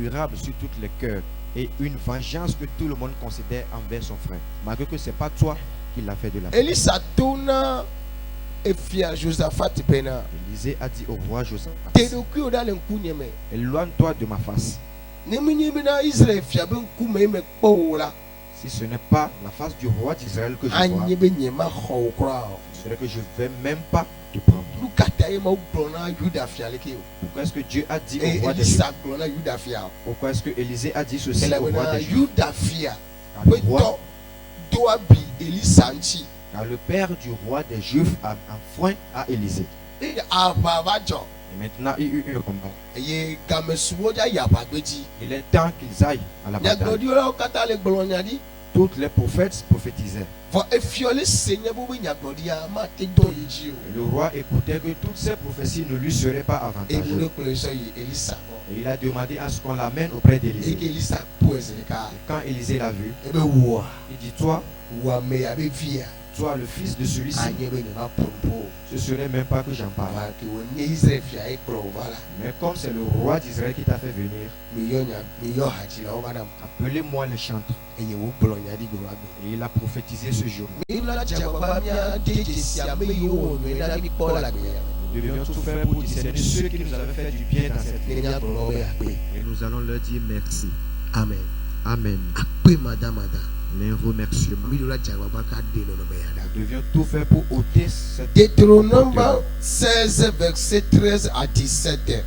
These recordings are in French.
incurable sur tous les cœurs et une vengeance que tout le monde considère envers son frère, malgré que ce n'est pas toi qui l'as fait de la Elisa tona efia Josaphat pena. Élisée a dit au roi Josaphat, Tedoku odale nkunyeme. éloigne-toi de ma face. Nemenyemena Israël fia ben kume me kpola. Si ce n'est pas la face du roi d'Israël que je vois, Anyebe nyema khokra. ce n'est que je ne vais même pas te prendre. Lukata yema ubrona Juda fia leke. Pourquoi est-ce que Dieu a dit au roi des Juifs? Elisa brona Juda fia. Pourquoi est-ce que Élisée a dit ceci Ela au roi wena des Juifs? Juda fia. Car le roi, Peto doabi Elisa nchi. car le père du roi des Juifs a enfreint à Élisée. E abavajo. Et maintenant, il y a eu un combat. Eye gamesuwoja yabagbeji. Il est temps qu'ils aillent à la bataille. Nyagodiola okata le glonyadi. Tous les prophètes prophétisaient. For efiole seigneur bubu nyagodia ma te don yiji o. Et le roi écoutait que toutes ces prophéties ne lui seraient pas E avantageuses. mure koleso Elisa. Et il a demandé à ce qu'on l'amène auprès Et d'Élisée. que Elisa poezeka. Quand Élisée l'a vu, Ebe wa. il dit, toi, Wa me abe via. toi le fils de celui-ci, Anyebe ne va pompo. ce serait même pas que j'en parle. Ava ke wonye Israël fia e pro vala. Mais comme c'est le roi d'Israël qui t'a fait venir, Mi yo haji la o madam. appelez-moi le chantre. Eye wo glonyadi gurabe. Et il a prophétisé ce jour. Mi la jababa mia deje si ame yo wonwe na mi kola gbe. Nous devions tout faire pour discerner ceux qui nous avaient fait du bien dans cette vie. Nenya glonbe akpe. Et nous allons leur dire merci. Amen. Amen. Akpe madam. Les remerciements. Mi la jababa ka de no be ya. Nous devions tout faire pour ôter cette Deutéronome 16, verset 13 à 17.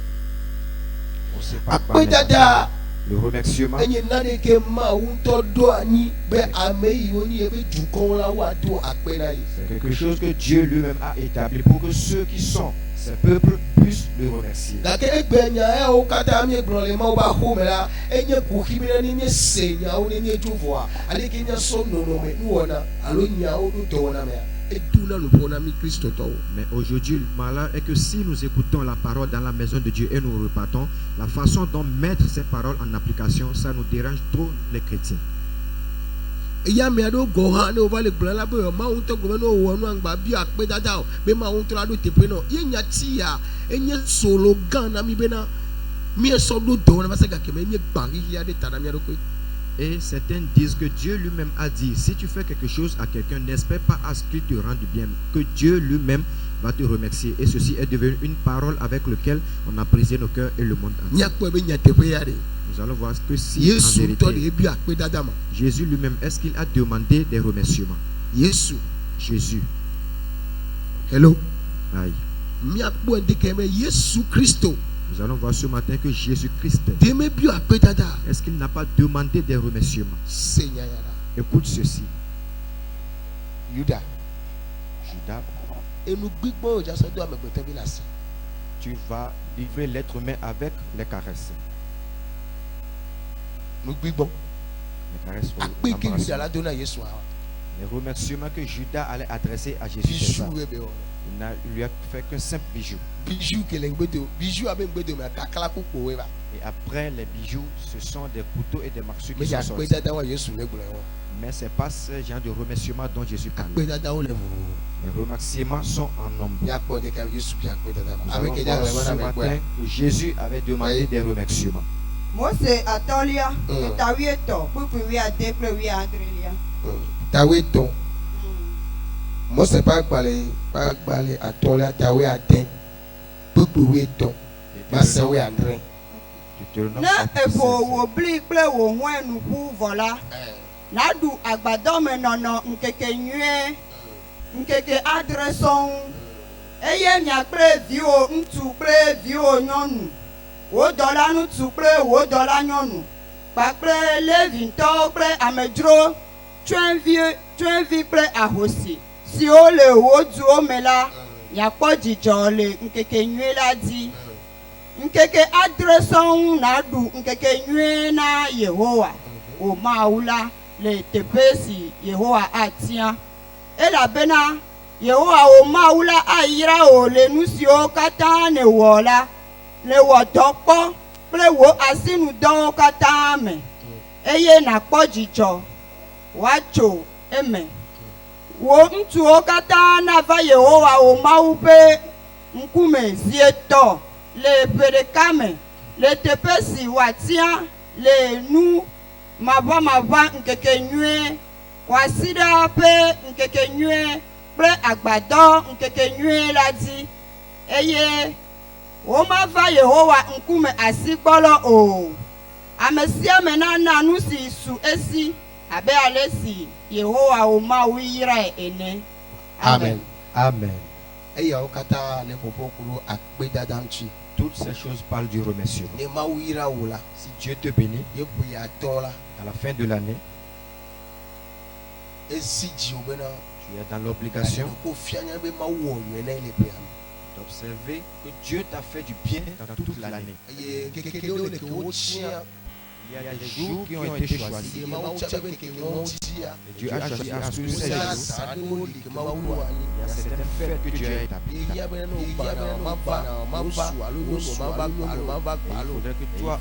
On sait pas Akpe quoi dada. le remerciement. Enye nane ke ma unto do ani be ame yi oni ebe dukon la wa do akpe na yi. C'est quelque chose que Dieu lui-même a établi pour que ceux qui sont ses peuples puissent le remercier. Dake egbenya e o kata mi egbron le ma o ba ho me la enye ku kibire ni nye senya o ni nye juvoa ale ke nya so no no me nu wona alo nya o do to wona me eduna no bona mi Kristo to. Mais aujourd'hui, le malheur est que si nous écoutons la parole dans la maison de Dieu et nous repartons, la façon dont mettre ces paroles en application, ça nous dérange trop les chrétiens. Eya me ado go ha ne o ba le gbran la be ma unto go no wo nu angba bi akpe dada o be ma unto la do tepe no ye nya ti ya enye slogan na mi be na mi so do do na ba se ga ke me enye gbari ya de tana mi ado ko. Et certains disent que Dieu lui-même a dit, si tu fais quelque chose à quelqu'un, n'espère pas à ce qu'il te rende bien, que Dieu lui-même va te remercier. Et ceci est devenu une parole avec laquelle on a brisé nos cœurs et le monde entier. Nya ko be nya tepe ya de. Nous allons voir que si en Yesu to vérité, de bi akpe dada ma. Jésus lui-même, est-ce qu'il a demandé des remerciements? Yesu. Jésus. Hello. Aïe. Mi akpo ende ke me Yesu Kristo. Nous allons voir ce matin que Jésus-Christ, De me bi akpe dada. est-ce qu'il n'a pas demandé des remerciements? Seigneur yara. Écoute ceci. Yuda. Judas, Enu gbigbo o ja so do amegbeto bi lase. tu vas livrer l'être humain avec les caresses. Nu gbigbo. Les caresses au Akpe ke Yuda embrassement. la do na Yesu a. Les remerciements que Judas allait adresser à Jésus, c'est ça. Bijou ebe o. Il lui a fait qu'un simple bijou. Bijou ke le ngbedo. Bijou abe ngbedo me kakala ku ko we ba. Et après les bijoux, ce sont des couteaux et des morceaux Me qui ya sont akpe sortis. dada wa Yesu le gboro won. Mais ce n'est pas ce genre de remerciement dont Jésus parle. Akpe dada o le wo. Les remerciements sont en nombre. Ya ko de ka Yesu bi akpe dada Nous ma. allons Avec ya voir le ce wana me matin kwa. que Jésus avait demandé des remerciements. Mose atɔlia etawietɔ kpukpu wiade kple wiadrelia. Tawe ton. Mose pa gbale atolia tawe aden. Pupu we ton. Ba se we andre. Deutéronome Ne 36. eƒo wò bli kple wò hɔ̃e nuku vɔ la, naɖu agbadɔmenɔnɔ ŋkekenyuie ŋkeke adre sɔŋ, eye miakple viwò ŋutsu kple viwò nyɔnu, wò dɔla ŋutsu kple wò dɔla nyɔnu, kpakple Levitɔwo kple amedzro, tsyɔ̃evi kple ahosi siwo le wò duwo me la, miakpɔ dzidzɔ le ŋkekenyuie la dzi. Nkeke adre sɔŋ naɖu ŋkekenyuie na Yehowa, wò Mawu la le teƒe si Yehowa atia. Elabena Yehowa wò Mawu la ayra wò le nu siwo katã nèwɔ la, le wɔ dɔ kpɔ kple wò asinudɔwo katã me, eye nàkpɔ dzidzɔ wòatso eme. Wò ŋutsuwo katã nava Yehowa wò Mawu ƒe ŋkume zi etɔ̃ le ƒe ɖeka me le teƒe si wòatia le nu mavɔmavɔ ŋkeke nyuie wòasi ɖe eƒe ŋkeke nyuie kple agbadɔ ŋkeke nyuie la dzi eye womava Yehowa ŋkume asikpɔlɔ o. Ame sia ame nana nu si su esi abe ale si Yehowa wo Mawu yrae ene. Amen. Amen. Eya okata le popo kuro akpe dada ŋtsi. Toutes ces choses parlent du remerciement. Ne Mawu yra wo la, Si Dieu te bénit ye buya tɔ la, à la fin de l'année, esi dzi wo bena tu es dans l'obligation ko fianya be Mawu wɔ nyuie na ele pe ami. d'observer que Dieu t'a fait du bien dans toute l'année. Eye keke ɖewo le ke wo tia, Il y a des jours qui ont été choisis. eye Mawu tsa be keke wo tia. Et Dieu a choisi à ce que ces Wosa jours, sa ɖewo li ke Mawu ɖo anyi. il y a certaines fêtes que Dieu a établies. Eya bena no gbana ma va alo no ma va alo ma va Il alo. faudrait que toi,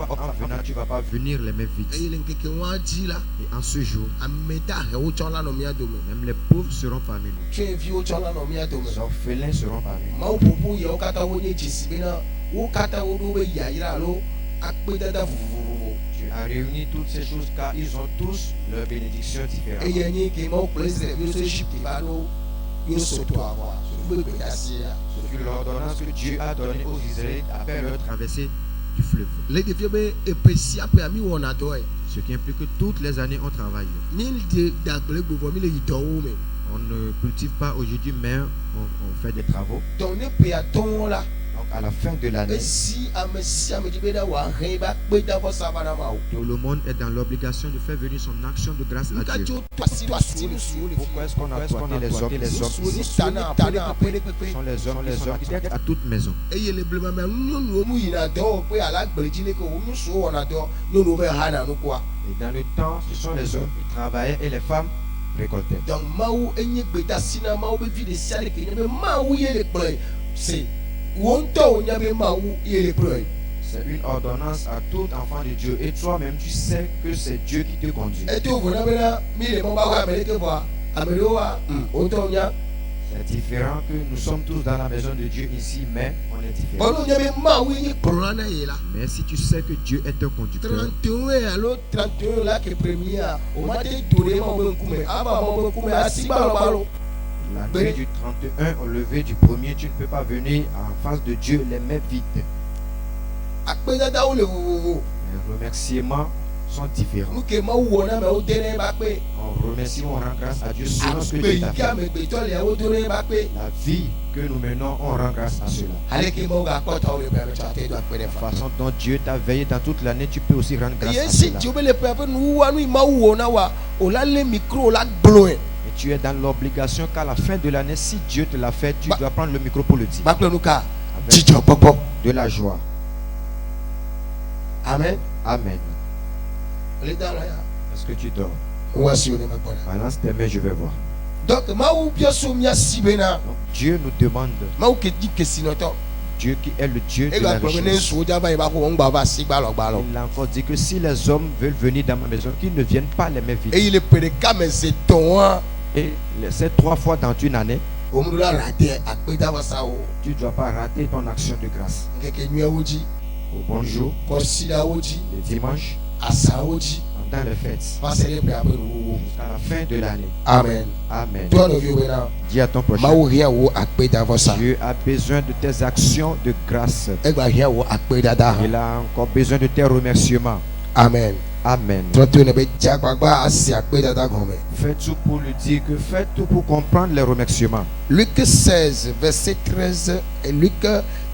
en venant, tu ne vas pas venir les mains vides. Eye le nkeke wa dzi la, Et en ce jour, ame dahewo tsɔ la nɔ mía dome. même les pauvres seront parmi nous. Tsyɔ̃eviwo tsɔ la nɔ mía dome. Les orphelins seront parmi nous. Mawu ƒoƒo yawo katã wonye dzesi bena wo katã woɖo be yayra alo akpedada vovovo. Tu as réuni toutes ces choses car ils ont tous leurs bénédictions différentes. Eye nye ke Mawu kple Israelviwo tso Egypte va ɖo yo sotoa voa sogbe gbedasia. Ce fut l'ordonnance que Dieu a donnée aux Israélites après leur traversée du fleuve. Le ɖevio be eƒe sia ƒea mi wɔna dɔe. Ce qui implique que toutes les années on travaille. Mi de dagble gbogbo mi le yi dɔwo me. On ne cultive pas aujourd'hui, mais on fait des travaux. Donc ne ƒea tɔwo la, Donc à la fin de l'année, esi ame sia ame di bena wòahe ba akpedavɔ saba na Mawu. tout le monde est dans l'obligation de faire venir son action de grâce Nu à ka Dieu. tso tɔasi nu siwo le fi. Pourquoi est-ce qu'on a apporté les hommes? Les hommes Nusiwo ni ici tana aƒe ɖe kpekpe. sont les hommes architectes à toute maison. Eye le blemame nyɔnuwo mu yina dɔ wɔƒe ala gbedzi ne ke wo nusiwo wɔna dɔ nyɔnuwo be hana nukua. Et dans le temps, ce sont les hommes qui travaillaient et les femmes récoltaient. Donc Mawu enye gbedasi na Mawu be vi ɖe sia ɖe ke nye be Mawu ye le kplɔe. Se wo ŋutɔ wo nya be Mawu ye le kplɔe. C'est une ordonnance à tout enfant de Dieu. Et toi-même, tu sais que c'est Dieu qui te conduit. Eto vona bena mi le mɔba ko ame ɖeke vɔa ame ɖewo wa wotɔ nya. C'est différent que nous sommes tous dans la maison de Dieu ici, mais on est différents. Ɔno nye be Mawu ye kplɔla na ye la. Mais si tu sais que Dieu est un conducteur, 31 alo 31 la ke premier o ma te do ɖe Mawu be ŋkume ava Mawu be ŋkume asi gbalɔgbalɔ. la nuit du 31 au lever du premier, tu ne peux pas venir en face de Dieu les mains vides. Akpedadawo le vovovo. Les remerciements sont différents. Nu ke Mawu wɔ na amewo de ɖe eba kpe. On remercie, on rend grâce à Dieu selon ce que Akpe Dieu yi t'a ke fait. amegbetɔ le awo do ɖe eba kpe. La vie que nous menons, on rend grâce à cela. Ale ke Mawu gakpɔ tɔwo le bɛrɛ tsɔ ate do akpe ɖe La fa. façon dont Dieu t'a veillé dans toute l'année, tu peux aussi rendre grâce Eye à si cela. Dieu be le pe aƒe nuwua nu yi Mawu wɔ na wa o la lé micro o la gblɔe. Et tu es dans l'obligation qu'à la fin de l'année, si Dieu te l'a fait, tu dois prendre le micro pour le dire. Gbakple nu ka Avec dzidzɔkpɔkpɔ. de la joie. Amen. Amen. Le da la ya. Est-ce que tu dors? Wa si o ne me gbɔna. Balance tes mains, je vais voir. Donc Mawu bia so mia si bena. Donc, Dieu nous demande, Mawu ke di kesinɔtɔ. Dieu qui est le Dieu de E la gakplɔ be ne richesse. nsuwo dza va yi ba ko wɔn gba va si gbalɔgbalɔ. Il a encore dit que si les hommes veulent venir dans ma maison, qu'ils ne viennent pas les mains vides. Eye le ƒe ɖeka me ze tɔ̃a. Et ces 3 fois dans une année, O mu la rate akpedavɔsawo. tu ne dois pas rater ton action de grâce. Nkeke nyuiawo dzi. Au bonjour, Kɔsidawo dzi. les dimanches, Asawo dzi. pendant les fêtes, Va se ɖe ƒe aƒe nuwuwo. jusqu'à la fin de l'année. Amen. Amen. Tɔ nɔviwo bena. Dis à ton prochain, Mawu hiã wo akpedavɔsa. Dieu a besoin de tes actions de grâce. Egba hiã wo akpedada. Il a encore besoin de tes remerciements. Amen. Amen. Trɔto ne be dzagbagba asi akpedada gɔme. Fais tout pour le dire, que fais tout pour comprendre les remerciements. Luc 16 verset 13 et Luc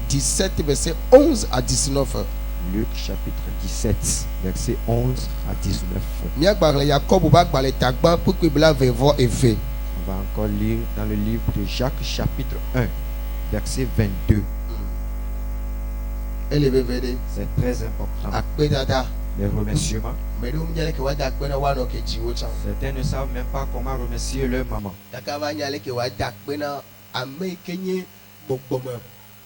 17 verset 11 à 19. Luc chapitre 17, verset 11 à 19. Miagbalẽ Yakobo ba gbalẽ tagba kpekpe bla vevɔ eve. On va encore lire dans le livre de Jacques chapitre 1, verset 22. Ele veve ɖe C'est très important. akpedada. Les remerciements. Me ɖewo nya leke woada akpe na woanɔ ke dziwo tsã. Certains ne savent même pas comment remercier leur maman. Gake va nya leke woada akpe na ame yi ke nye gbɔgbɔme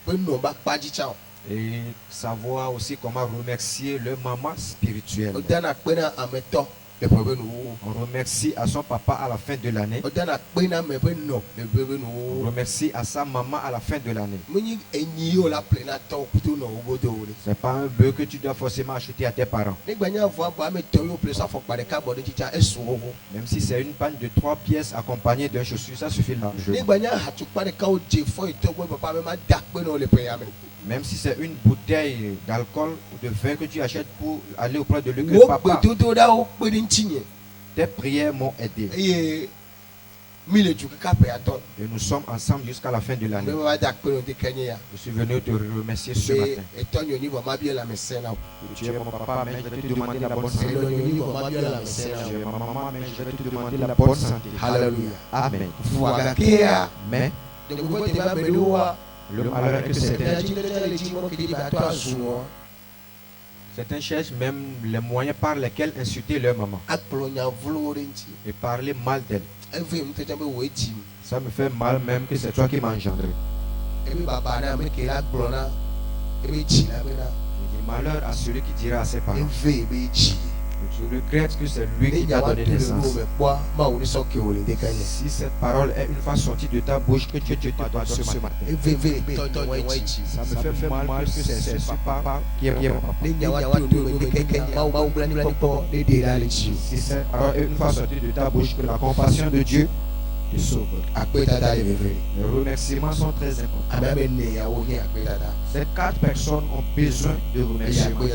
ƒe nɔ ba kpadzi tsã. Et savoir aussi comment remercier leur maman spirituelle. Wodana akpe na ametɔ le premier nous. On remercie à son papa à la fin de l'année. On donne à Pena mais ben non, le premier On nous. remercie à sa maman à la fin de l'année. Muni enyo la plena temps plutôt non au godo. Ce n'est pas un bœuf que tu dois forcément acheter à tes parents. Ni gbanya voix ba me toyo plus ça faut pas de carbone chicha esu. Même si c'est une panne de 3 pièces accompagnée d'un chaussure, ça suffit Ni largement. gbanya hatu pas de kao je fo ito bo papa me ma dak pe no le pe ya me. Même si c'est une bouteille d'alcool ou de vin que tu achètes pour aller auprès de lui, que Wo papa, pe dodo da o pe ni ntinye. tes prières m'ont aidé. Eye mille du ka pe aton. Et nous sommes ensemble jusqu'à la fin de l'année. Me ma dak pe no de kenye ya. Je suis venu te remercier ce Me matin. etonyo ni bo ma bien la mesena. Tu es mon papa, mais je vais te demander la bonne santé. Etonyo ni bo ma bien la Tu mesena. es ma maman, mais je vais te demander la bonne santé. Hallelujah. Amen. Fuaga kia. Mais De ko te ba beluwa. le malheur est que certains cherchent même les moyens par lesquels insulter leur maman et parler mal d'elle. Ça me fait mal même que c'est toi qui m'as engendré. Je dis malheur à celui qui dira à ses parents. Je regrette que c'est lui qui t'a donné naissance. Si cette parole est une fois sortie de ta bouche, que Dieu te donne ce matin. Ça me fait mal que c'est ce papa qui est mon papa. Si cette parole est une fois sortie de ta bouche, que la compassion de Dieu te sauve. Les remerciements sont très importants. Ces 4 personnes ont besoin de remerciements.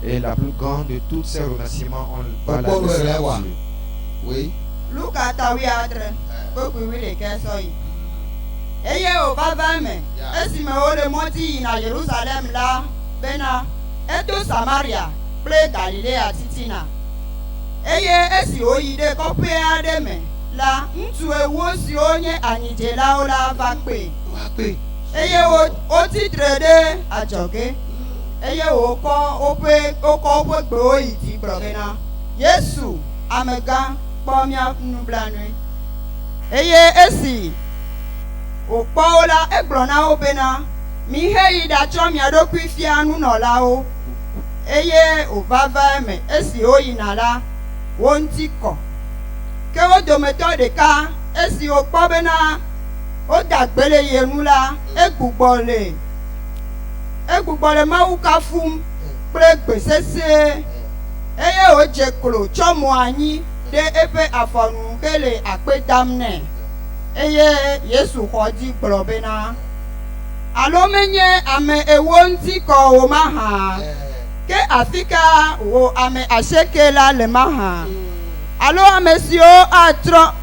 Et la plus grande de tous ces remerciements, on va la laisser à Dieu. Oui. Luka tawi adre, koku wile kesoi. Eye o baba me, esi me ole moti na Jerusalem la, bena, eto Samaria, ple Galilea titina. Eye esi oyide kope ade me, la ntu ewo si onye anije la ola vakpe. Eye o titrede ajoge. Eye o ko ope gbe oyi ti brogena. Yesu amega pomia nublanwe. Eye esi o paola egrona obena mi heyi da chomi adoku fianu no lao. Eye o vava me esi oyi nala wonti ko. Ke o dometo de ka esi o pobena o dagbele yenula egbugbole ma uka fum pregbe sese. Eye o jeklo chomo anyi de epe afonu kele akpe damne. Eye Yesu khodi globena. Alo menye ame ewonti ko o maha. Ke Afrika wo ame asheke la le maha. Alo amesio atro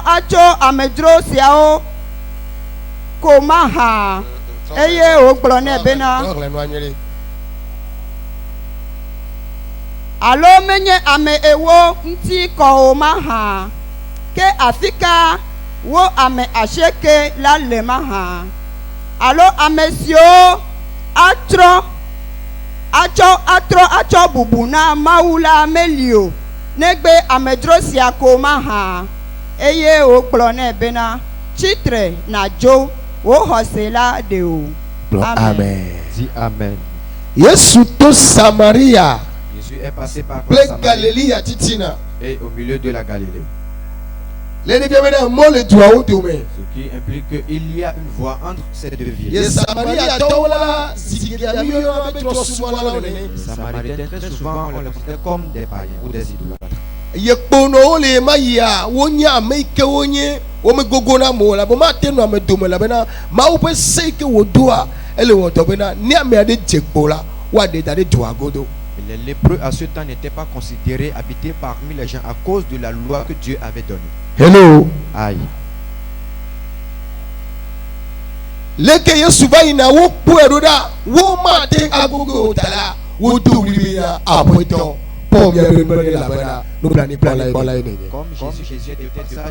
acho amedro siao ko maha. Eye o glone bena. Alo menye ame ewo nti ko o maha. Ke Afrika wo ame asheke la le maha. Alo amesio atro bubuna maula melio negbe amedrosia ko maha. Eye o glone bena chitre na jo o hosela de o. Amen. Dis Amen. Yesu to Samaria. Jésus est passé par Ple Samarie Galilée à titina. et au milieu de la Galilée. Les bienvenus mo le doigt au domaine. Ce qui implique qu'il y a une voie entre ces deux villes. Yes Samaria tola sigiga miyo na betro souvent là on est. Les Samaritains, très souvent, on les considère comme des païens ou des idolâtres. Ye kpono le maya wonya meike wonye wo me gogo na mo la bo ma tenu ame domo la bena ma wo pe sei ke wo doa ele wo do bena ni ame ade jekpo la wa de dade doa godo. Et les lépreux à ce temps n'étaient pas considérés habités parmi les gens à cause de la loi que Dieu avait donnée. Hello. Aïe. Leke Yesu va ina wo pu eroda wo ma te agogo tala wo do libia apoton pom ya be la bena no plan ni plan la Comme Jésus était peut-être